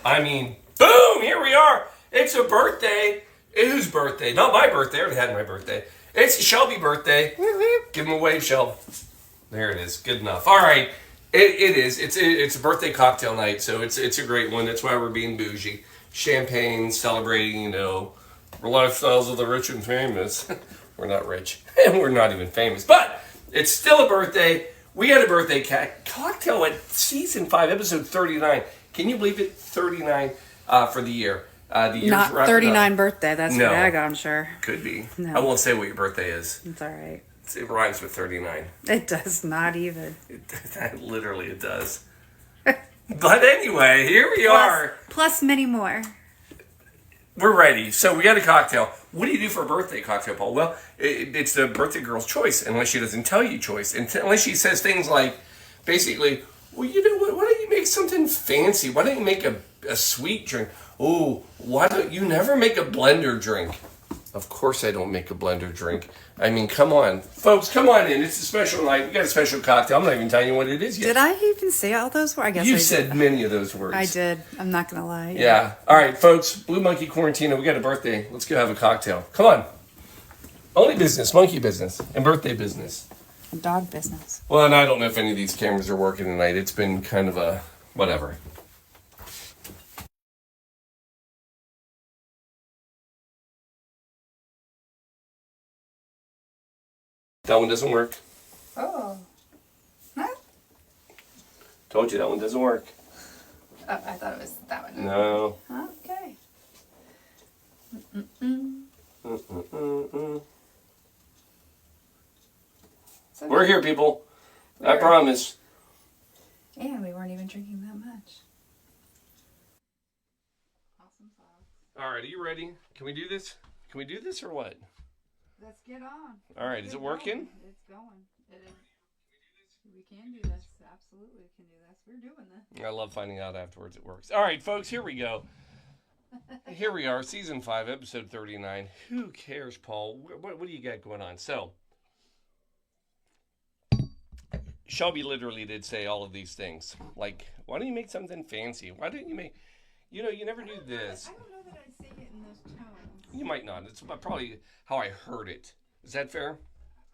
I mean, boom, here we are. It's a birthday. Whose birthday? Not my birthday. I already had my birthday. It's Shelby's birthday. Give him a wave, Shelby. There it is. Good enough. All right. It is. It's a birthday cocktail night, so it's a great one. That's why we're being bougie. Champagne, celebrating, lifestyles of the rich and famous. We're not rich, and we're not even famous, but it's still a birthday. We had a birthday cocktail at season 5, episode 39. Can you believe it? 39 for the year. The year's Not 39 birthday. That's no. for daggone sure. Could be. No. I won't say what your birthday is. It's all right. It rhymes with 39. It does not even. Literally, it does. But anyway, here we are. Plus many more. We're ready. So we got a cocktail. What do you do for a birthday cocktail, Paul? Well, it's the birthday girl's choice, unless she doesn't tell you choice. Unless she says things like, basically, well, you know what? Why don't you make something fancy? Why don't you make a sweet drink? Oh, why don't you never make a blender drink? Of course I don't make a blender drink. I mean, come on. Folks, come on in. It's a special night. We got a special cocktail. I'm not even telling you what it is yet. Did I even say all those words? I guess You I said did. many of those words. I did. I'm not going to lie. Yeah. All right, folks. Blue Monkey Quarantino. We got a birthday. Let's go have a cocktail. Come on. Only business. Monkey business. And birthday business. Dog business. Well, and I don't know if any of these cameras are working tonight. It's been kind of a whatever. That one doesn't work. Oh. Huh? Told you that one doesn't work. Oh, I thought it was that one. No. Okay. We're here, people. I promise. And we weren't even drinking that much. Awesome sauce. All right, are you ready? Can we do this? Can we do this or what? Let's get on. All right, is it working? It's going. It is. We can do this. Absolutely, we can do this. We're doing this. I love finding out afterwards it works. All right, folks, here we go. Here we are, season 5, episode 39. Who cares, Paul? What do you got going on? So, Shelby literally did say all of these things. Like, why don't you make something fancy? Why don't you make, you never do this. I don't know that I'd say it in those tones. You might not. It's probably how I heard it. Is that fair?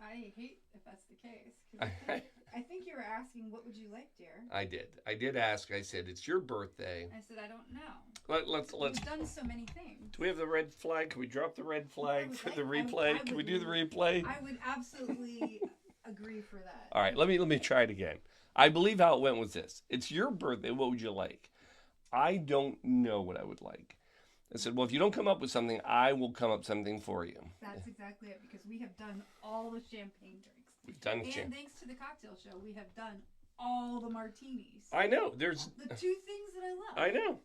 I hate if that's the case. 'Cause I think you were asking, what would you like, dear? I did. I did ask. I said, it's your birthday. I said, I don't know. Let's. We've done so many things. Do we have the red flag? Can we drop the red flag for the replay? Can we do the replay? I would absolutely agree for that. All right, let me try it again. I believe how it went was this. It's your birthday. What would you like? I don't know what I would like. I said, well, if you don't come up with something, I will come up with something for you. That's exactly it, because we have done all the champagne drinks. We've done and thanks to the cocktail show, we have done all the martinis. I know. There's the 2 things that I love. I know.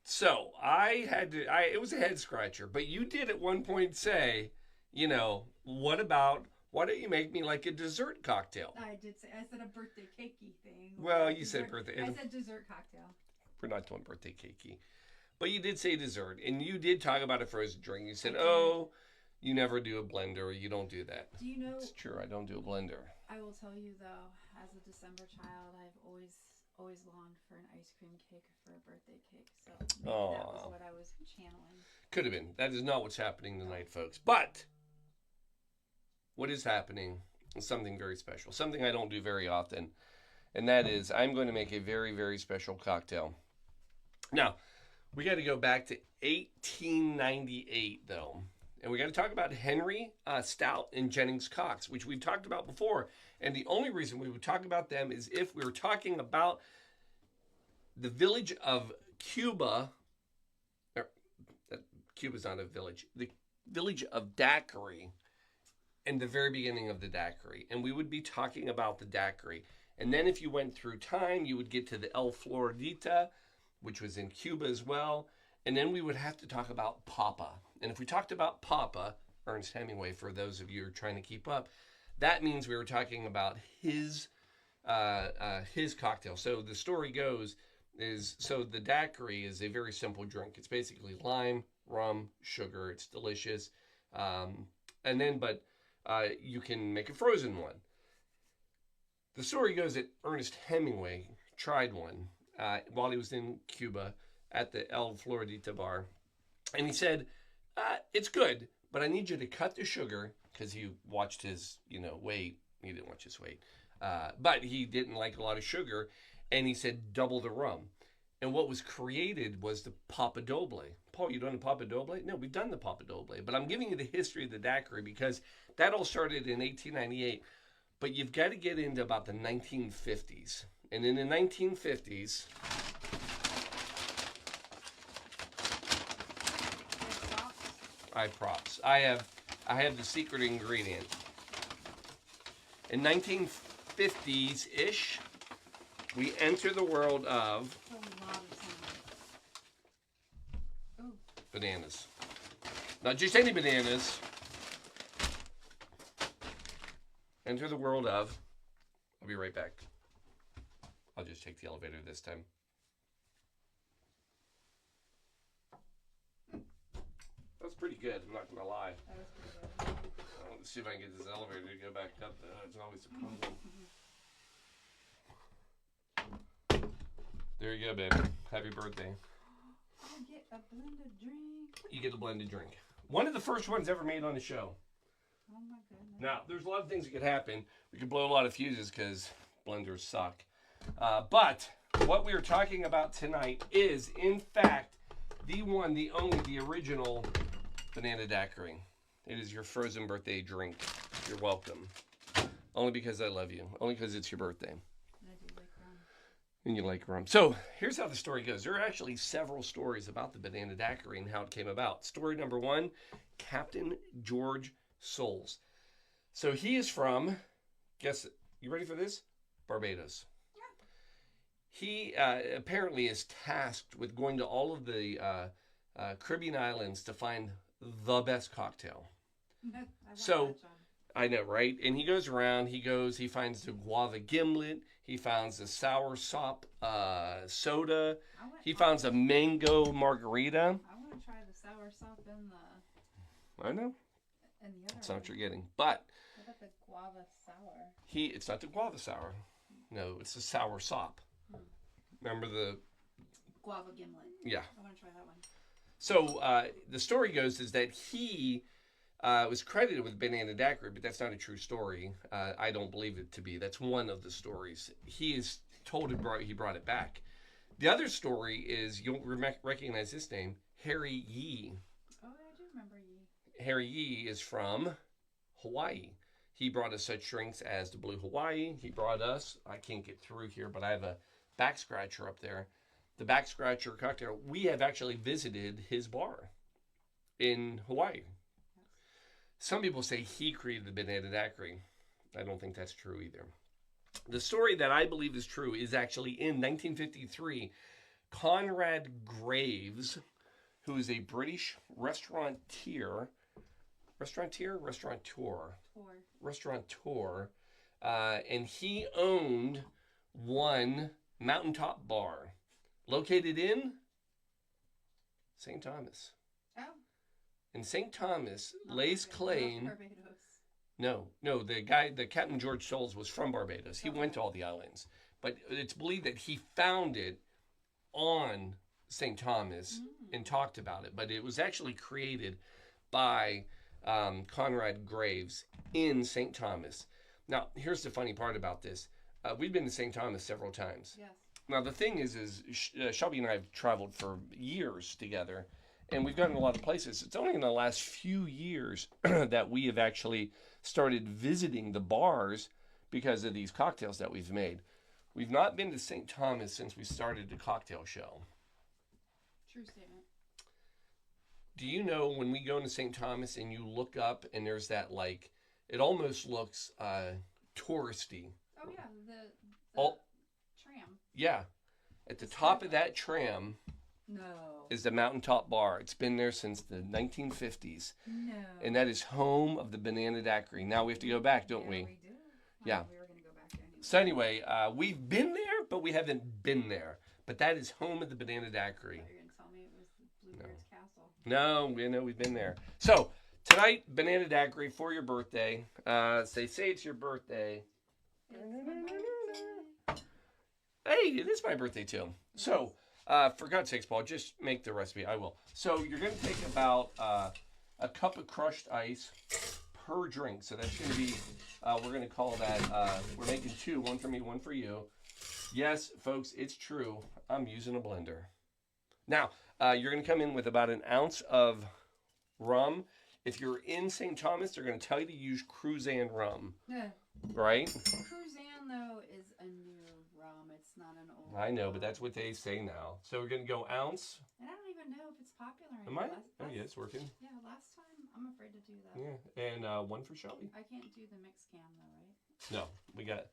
So I had to. It was a head scratcher, but you did at one point say, what about? Why don't you make me like a dessert cocktail? I did say. I said a birthday cakey thing. Well, you said birthday. I said dessert cocktail. We're not doing birthday cakey, but you did say dessert, and you did talk about a frozen drink. You said, "Oh, you never do a blender. You don't do that." Do you know? It's true. I don't do a blender. I will tell you though, as a December child, I've always longed for an ice cream cake for a birthday cake. So maybe that was what I was channeling. Could have been. That is not what's happening tonight, folks. But what is happening is something very special. Something I don't do very often. And that is I'm going to make a very, very special cocktail. Now, we got to go back to 1898, though. And we got to talk about Henry Stout and Jennings Cox, which we've talked about before. And the only reason we would talk about them is if we were talking about the village of Cuba. Cuba's not a village. The village of Daiquiri and the very beginning of the Daiquiri. And we would be talking about the Daiquiri. And then if you went through time, you would get to the El Floridita, which was in Cuba as well. And then we would have to talk about Papa. And if we talked about Papa, Ernest Hemingway, for those of you who are trying to keep up, that means we were talking about his cocktail. So the story goes so the daiquiri is a very simple drink. It's basically lime, rum, sugar. It's delicious. But you can make a frozen one. The story goes that Ernest Hemingway tried one while he was in Cuba at the El Floridita bar. And he said, it's good, but I need you to cut the sugar, because he watched his, weight. He didn't watch his weight. But he didn't like a lot of sugar. And he said, double the rum. And what was created was the Papa Doble. Paul, you done the Papa Doble? No, we've done the Papa Doble. But I'm giving you the history of the daiquiri because that all started in 1898. But you've got to get into about the 1950s. And in the 1950s... I have props. I have the secret ingredient. In 1950s-ish, we enter the world of bananas. Not just any bananas. Enter the world of... I'll be right back. I'll just take the elevator this time. That's pretty good, I'm not going to lie. That was pretty good. Let's see if I can get this elevator to go back up. It's always a problem. There you go, baby. Happy birthday. I get a blended drink. You get a blended drink. One of the first ones ever made on the show. Oh my goodness. Now, there's a lot of things that could happen. We could blow a lot of fuses because blenders suck. But what we are talking about tonight is, in fact, the one, the only, the original Banana Daiquiri. It is your frozen birthday drink. You're welcome. Only because I love you. Only because it's your birthday. And I do like rum. And you like rum. So, here's how the story goes. There are actually several stories about the Banana Daiquiri and how it came about. Story number one, Captain George Souls. So, he is from, guess, you ready for this? Barbados. He apparently is tasked with going to all of the Caribbean islands to find the best cocktail. So, I know, right? And he goes around, he finds the guava gimlet, he finds the sour sop soda, he finds a mango margarita. I want to try the sour sop and the... I know. And the other That's not one. what you're getting. But... What about the guava sour? It's not the guava sour. No, it's the sour sop. Remember the... Guava gimlet. Yeah. I want to try that one. So, the story goes is that he was credited with Banana Daiquiri, but that's not a true story. I don't believe it to be. That's one of the stories. He is told he brought it back. The other story is, you'll recognize this name, Harry Yee. Oh, I do remember Yee. Harry Yee is from Hawaii. He brought us such drinks as the Blue Hawaii. He brought us, I can't get through here, but I have a back scratcher up there. The back scratcher cocktail. We have actually visited his bar in Hawaii. Yes. Some people say he created the Banana Daiquiri. I don't think that's true either. The story that I believe is true is actually in 1953. Conrad Graves, who is a British restaurateur, and he owned one mountaintop bar located in St. Thomas. Oh. And St. Thomas lays claim... Barbados. No, the Captain George Souls was from Barbados. He went to all the islands. But it's believed that he found it on St. Thomas and talked about it. But it was actually created by Conrad Graves in St. Thomas. Now, here's the funny part about this. We've been to St. Thomas several times. Yes. Now, the thing is Shelby and I have traveled for years together, and we've gotten a lot of places. It's only in the last few years that we have actually started visiting the bars because of these cocktails that we've made. We've not been to St. Thomas since we started the cocktail show. True statement. Do you know when we go into St. Thomas and you look up and there's that, like, it almost looks touristy. Oh, yeah, the tram. Yeah. At the top of that tram is the Mountaintop Bar. It's been there since the 1950s. No. And that is home of the Banana Daiquiri. Now we have to go back, don't we? We do. Yeah. We were going to go back anyway. So anyway, we've been there, but we haven't been there. But that is home of the Banana Daiquiri. I thought you were going to tell me it was the Bluebeard's Castle. No, we know we've been there. So tonight, Banana Daiquiri for your birthday. Say it's your birthday. It's my birthday. Hey, it is my birthday too. So For God's sakes, Paul, just make the recipe. I will. So you're going to take about a cup of crushed ice per drink. So that's going to be, we're going to call that, we're making two, one for me, one for you. Yes, folks, it's true. I'm using a blender. Now, you're going to come in with about an ounce of rum. If you're in St. Thomas, they're going to tell you to use Cruzan rum. Yeah. Right? Cruzan, though, is a new rum. It's not an old I know, rum. but that's what they say now. So we're going to go ounce. And I don't even know if it's popular anymore. anymore. Am I? Oh, yeah, it's working. Yeah, last time, I'm afraid to do that. Yeah, and one for Shelby. I can't do the mix cam, though, right? No, we got...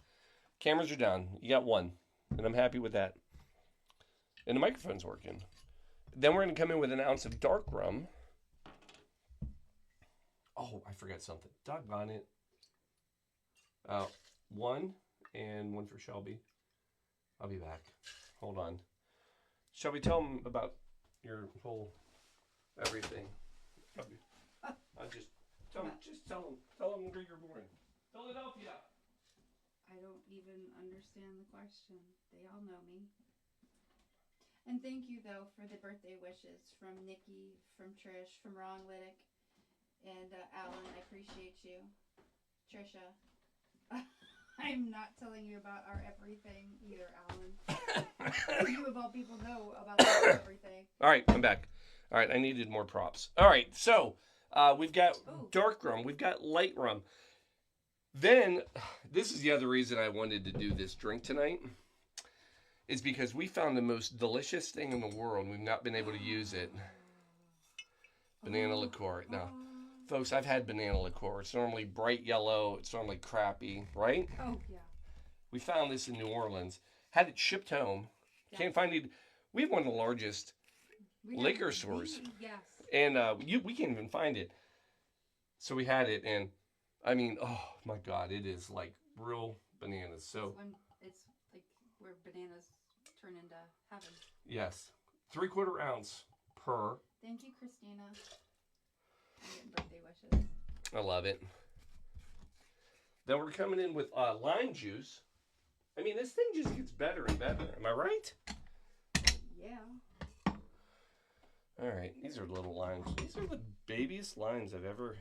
Cameras are down. You got one. And I'm happy with that. And the microphone's working. Then we're going to come in with an ounce of dark rum. Oh, I forgot something. Doggone it. One and one for Shelby. I'll be back. Hold on. Shelby, tell them about your whole everything. I'll just tell them where you're born. Philadelphia. I don't even understand the question. They all know me. And thank you, though, for the birthday wishes from Nikki, from Trish, from Ron Liddick, and Alan. I appreciate you. Trisha. I'm not telling you about our everything either, Alan. You, of all people, know about our everything. All right, I'm back. All right, I needed more props. All right, so we've got dark rum. We've got light rum. Then, this is the other reason I wanted to do this drink tonight, is because we found the most delicious thing in the world. We've not been able to use it. Banana liqueur. Now, folks, I've had banana liqueur. It's normally bright yellow. It's normally crappy, right? Oh, yeah. We found this in New Orleans. Had it shipped home. Yeah. Can't find it. We have one of the largest liquor stores. Yes. And we can't even find it. So we had it, and I mean, oh my God, it is like real bananas. So it's like where bananas turn into heaven. Yes, 3/4 ounce per. Thank you, Christina. I'm getting birthday wishes. I love it. Then we're coming in with lime juice. I mean, this thing just gets better and better. Am I right? Yeah. All right, these are little limes. These are the babiest limes I've ever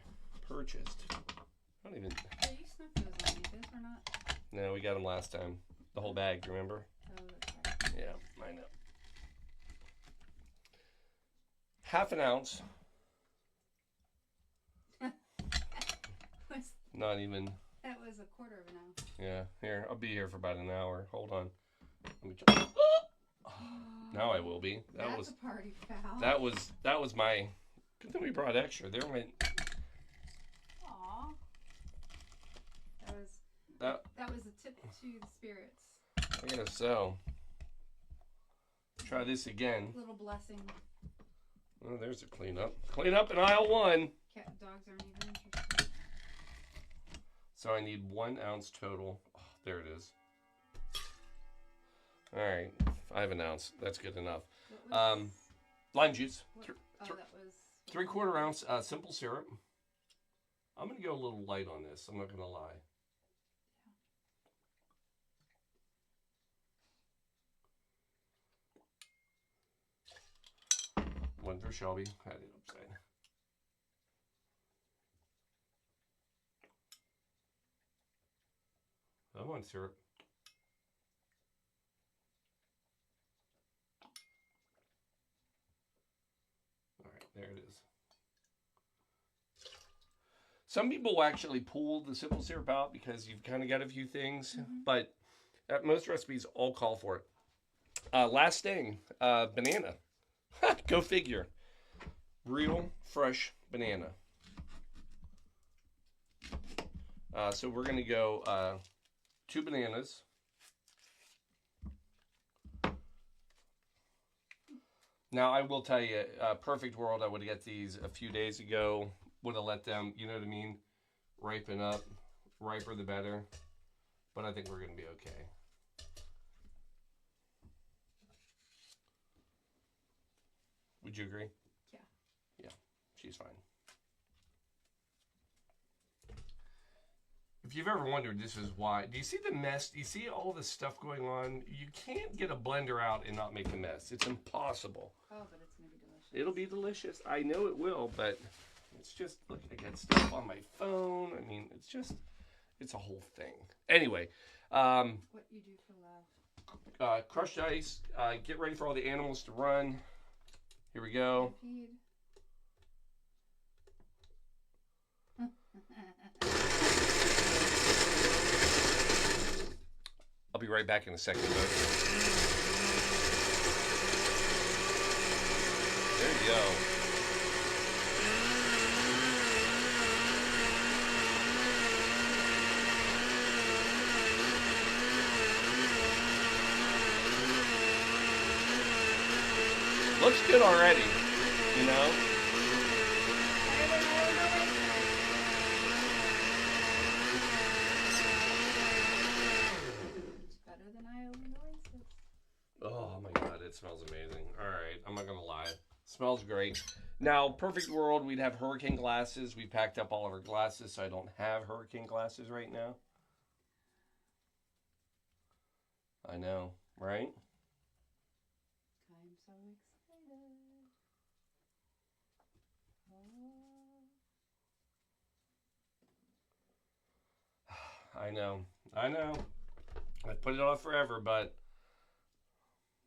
purchased. I don't even... Yeah, you snuck those on me. Those were not... No, we got them last time. The whole bag, remember? Oh, that's right. Yeah, I know. Half an ounce. Not even... That was 1/4 of an ounce. Yeah, here, I'll be here for about an hour. Hold on. Let me try. Now I will be. That's a party foul. That was my... Good thing we brought extra. There went... Aw. That was a tip to the spirits. I guess so. Try this again. Little blessing. Oh, there's a cleanup. Cleanup in aisle 1. Dogs aren't even interested. So I need 1 ounce total. Oh, there it is. All right, I have an ounce. That's good enough. Lime juice. That was 3/4 ounce simple syrup. I'm gonna go a little light on this. I'm not gonna lie. One for Shelby. Had it upside. I want syrup. All right, there it is. Some people actually pull the simple syrup out because you've kind of got a few things, but most recipes all call for it. Last thing, banana. Go figure. Real fresh banana. So we're going to go 2 bananas. Now, I will tell you, perfect world, I would have got these a few days ago. Would have let them, you know what I mean, ripen up. Riper the better. But I think we're going to be okay. Would you agree? Yeah. Yeah, she's fine. if you've ever wondered, this is why. Do you see the mess? Do you see all this stuff going on? You can't get a blender out and not make a mess. It's impossible. Oh, but it's going to be delicious. It'll be delicious. I know it will, but it's just, look, I got stuff on my phone. I mean, it's a whole thing. Anyway. What you do for love. Crushed ice. Get ready for all the animals to run. Here we go. I'll be right back in a second, folks. There you go. Looks good already, you know? Oh my God, it smells amazing. All right, I'm not gonna lie. Smells great. Now, perfect world, we'd have hurricane glasses. We packed up all of our glasses, so I don't have hurricane glasses right now. I know, right? I'm so excited. Oh. I know. I put it off forever, but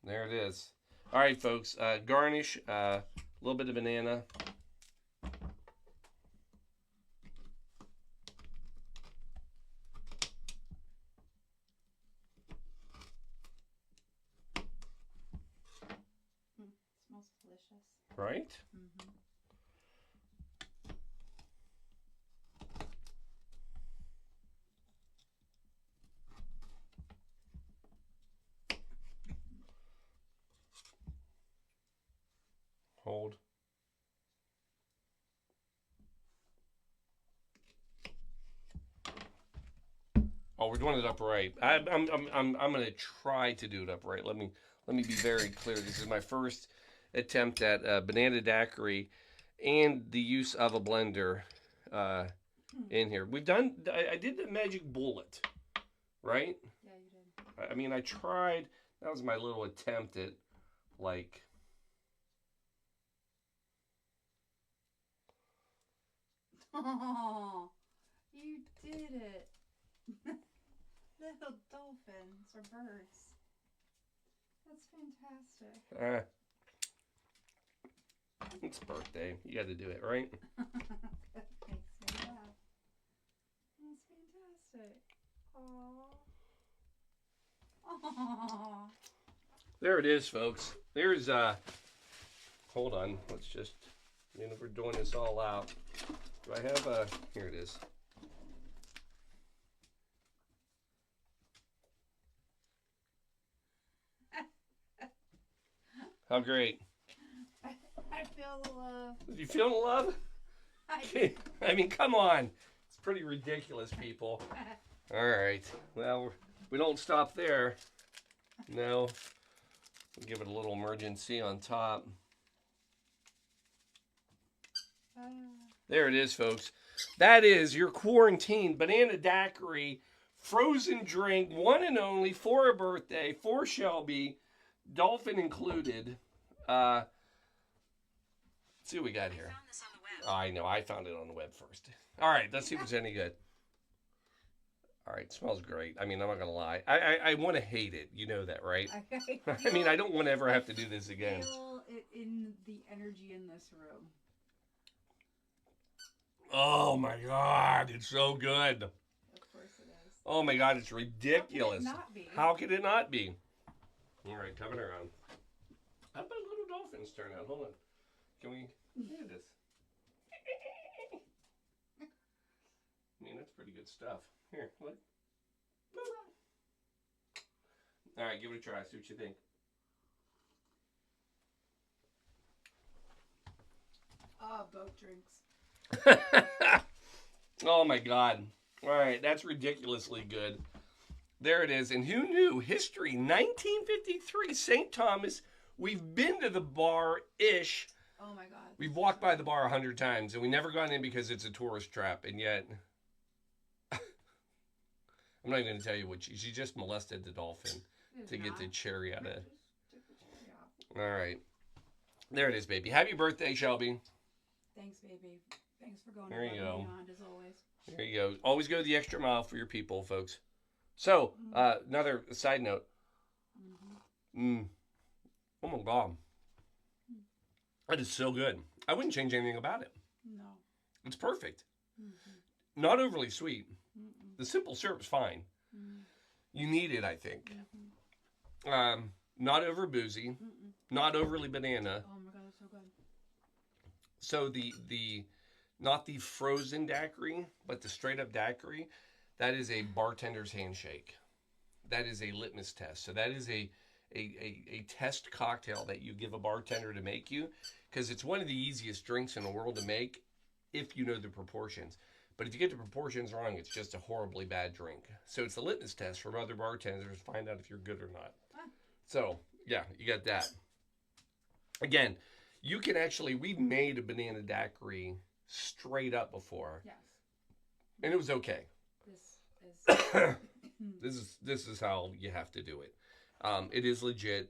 there it is. All right, folks. Garnish, a little bit of banana. Smells delicious. Right? Mm-hmm. Hold. Oh, we're doing it upright. I'm gonna try to do it upright. Let me be very clear. This is my first attempt at banana daiquiri and the use of a blender in here. We've done. I did the magic bullet, right? Yeah, you did. I mean, I tried. That was my little attempt at like. Oh, you did it. Little dolphins or birds. That's fantastic. It's birthday. You got to do it, right? That makes me laugh. That's fantastic. Aww. There it is, folks. There's hold on. Let's just, we're doing this all out. Do I have here it is. How great. I feel the love. You feel the love? I mean, come on. It's pretty ridiculous, people. All right. Well, we don't stop there. No. We'll give it a little emergency on top. There it is, folks. That is your quarantine banana daiquiri frozen drink, one and only for a birthday, for Shelby, dolphin included. Let's see what we got here. Found this on the web. I know, I found it on the web first. All right, let's see if it's any good. All right, smells great. I mean, I'm not gonna lie. I want to hate it. You know that, right? I mean, I don't want to ever have to do this again. Feel it in the energy in this room. Oh my God, it's so good. Of course it is. Oh my God, it's ridiculous. How could it not be? How could it not be? All right, coming around. How about little dolphins turn out? Hold on. Can we look at this? I mean, that's pretty good stuff. Here, look. Boop. All right, give it a try. See what you think. Boat drinks. Oh my God. All right, that's ridiculously good. There it is. And who knew? History, 1953, St. Thomas. We've been to the bar-ish. Oh my God. We've walked by the bar 100 times, and we never gone in because it's a tourist trap. And yet, I'm not even going to tell you what she just molested the dolphin to get the cherry out of it. Just took the cherry off. All right. There it is, baby. Happy birthday, Shelby. Thanks, baby. Thanks for going There you above and go. beyond, as always. There you go. Always go the extra mile for your people, folks. So, another side note. Oh my God. That is so good. I wouldn't change anything about it. No. It's perfect. Not overly sweet. The simple syrup's fine. You need it, I think. Not over boozy. Not overly banana. Oh my God, that's so good. So the not the frozen daiquiri, but the straight up daiquiri, that is a bartender's handshake. That is a litmus test. So that is a test cocktail that you give a bartender to make you, because it's one of the easiest drinks in the world to make if you know the proportions. But if you get the proportions wrong, it's just a horribly bad drink. So it's a litmus test from other bartenders to find out if you're good or not. So, yeah, you got that. Again, you can actually, we've made a banana daiquiri straight up before. Yes. And it was okay. This is... This is how you have to do it. It is legit.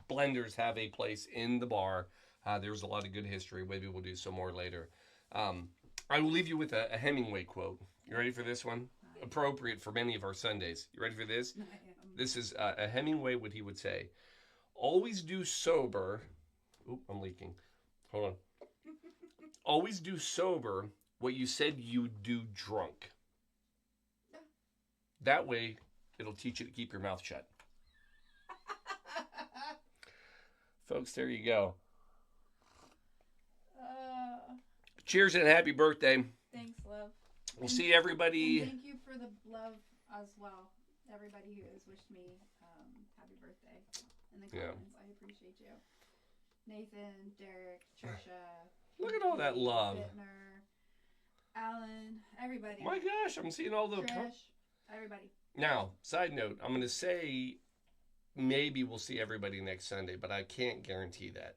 Blenders have a place in the bar. There's a lot of good history. Maybe we'll do some more later. I will leave you with a Hemingway quote. You ready for this one? Appropriate for many of our Sundays. You ready for this? I am. This is a Hemingway, what he would say. Always do sober. Oop, I'm leaking. Hold on. Always do sober what you said you'd do drunk. Yeah. That way, it'll teach you to keep your mouth shut. Folks, there you go. Cheers and happy birthday. Thanks, love. We'll see everybody. And thank you for the love as well. Everybody who has wished me happy birthday in the comments. I appreciate you. Nathan, Derek, Trisha. Look at all that love. Bittner, Alan, everybody. My gosh, I'm seeing all the... Trish, everybody. Now, side note, I'm going to say maybe we'll see everybody next Sunday, but I can't guarantee that.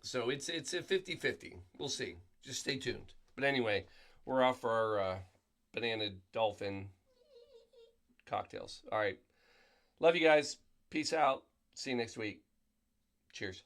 So it's a 50-50. We'll see. Just stay tuned. But anyway, we're off for our banana dolphin cocktails. All right. Love you guys. Peace out. See you next week. Cheers.